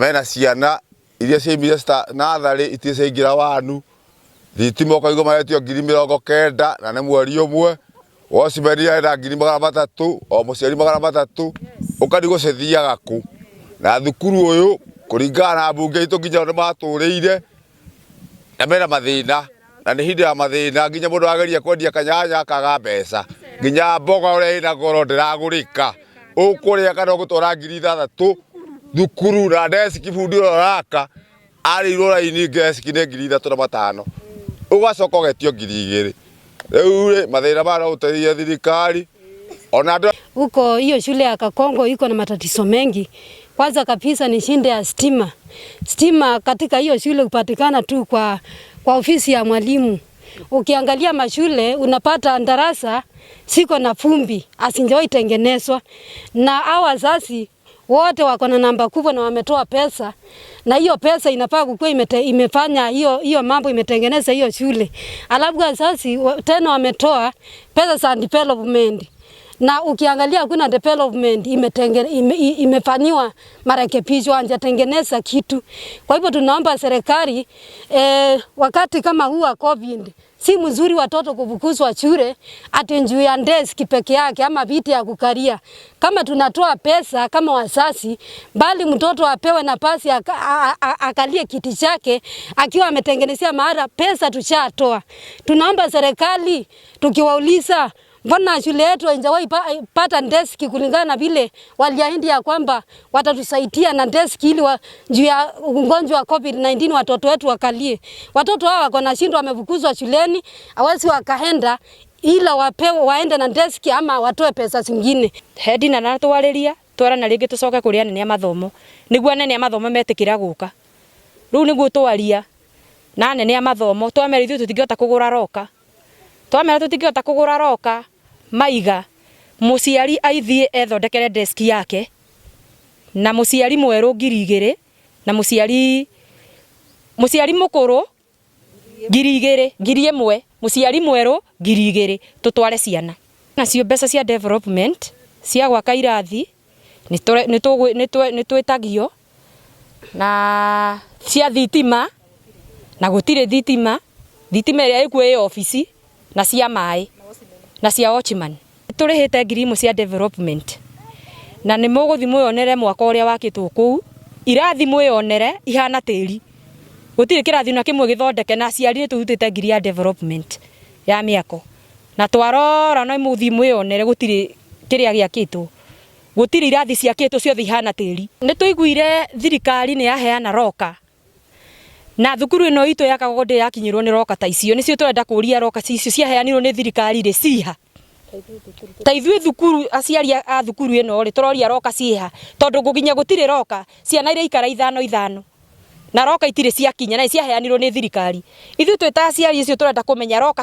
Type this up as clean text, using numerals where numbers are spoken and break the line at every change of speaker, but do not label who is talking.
mena ciana iria ciaimire nathari iticingira wanu thitima ukaigo maretio 90,000 na nĩ mweri ũmwe wocimeria na 300,000 o mũciari 300 ukari gũcithiaga ku na thukuru uyu kuringana na mbunge itu nginya nĩ matũrĩire na mena mathĩna na nĩ hindi ya mathĩna nginya mũndũ ageria kwendia kanyanya akaga mbeca nginya mboga ũrĩa ĩna goro ndĩragũrĩka ũkũrĩa kana ũgũtwara 6,000 thukuru na deski fundi ũraka arĩirwo raini deski nĩ 3,500 ugacoka ũgetio 2,000 rĩu mathĩna mara ũteithia thirikari ona
huko. Hiyo shule ya Kakongo iko na matatizo mengi. Kwanza kabisa ni shida ya stima. Stima katika hiyo shule upatikana tu kwa ofisi ya mwalimu. Ukiangalia mashule unapata darasa siko na fumbi, asinjoi tengenezwa. Na hao wazazi wote wako na namba kubwa na wametoa pesa. Na hiyo pesa inafaa kuwa imefanya hiyo mambo imetengeneza hiyo shule. Alafu wazazi tena wametoa pesa za development. Na ukiangalia kuna development imefanywa marekebisho hajatengeneza kitu. Kwa hivyo tunaomba serikali wakati kama huu wa COVID si mzuri watoto kufukuzwa shule ati juu ya desk peke yake ama viti ya kukaria. Kama tunatoa pesa kama wazazi, bali mtoto apewe nafasi akalie kiti chake akiwa ametengenezea mahali pesa tushatoa. Tunaomba serikali tukiwauliza mbona shule yetu haijawahi pata deski kulingana na vile waliahidi ya kwamba watatusaidia na deski ili juu ya ugonjwa wa COVID-19 watoto wetu wakalie. Watoto hawa wako na shindo wamefukuzwa shuleni, hawezi wakaenda ila waende na deski ama watoe pesa zingine.
Hedi na natwariria twara na ringi tucoke kuri anene a mathomo niguo anene a mathomo metikira guka riu niguo twaria na anene a mathomo twamera ithu tutingihota kugura roka twamera tutingihota kugura roka maiga muciari aithie ethondekere deski yake na muciari mweru 2,000 na muciari mukuru 2,000 1,000 muciari mweru 2,000 tutware ciana nacio mbeca cia development cia gwaka irathi nitwitagio na cia thitima na gutire thitima iria ikuo ofisi na cia mai na cia watchman turihite ngirimu cia development na ni muguthi mwionere mwaka uria wakitwo kuu irathi mwionere ihana tiri gutire kirathi na kimwe githondeke na ciari nitutite ngiri ya development ya miako na twarora no muthi mwionere gutire kiria giakitwo gutire irathi ciakitwo ciothe ihana tiri nituiguire thirikari ni yaheana roka na thukuru ino itu ya Kagongo yakinyirwo ni roka ta icio nicio turenda kuria roka icio ciaheanirwo ni thirikari ri ciha ta ithuĩ thukuru aciari a thukuru ino ri turoria roka ciha tondu guginya gutire roka ciana iria ikara 5 na roka itire ciakinya na ciaheanirwo ni thirikari ithuĩ twita aciari icio turenda kumenya roka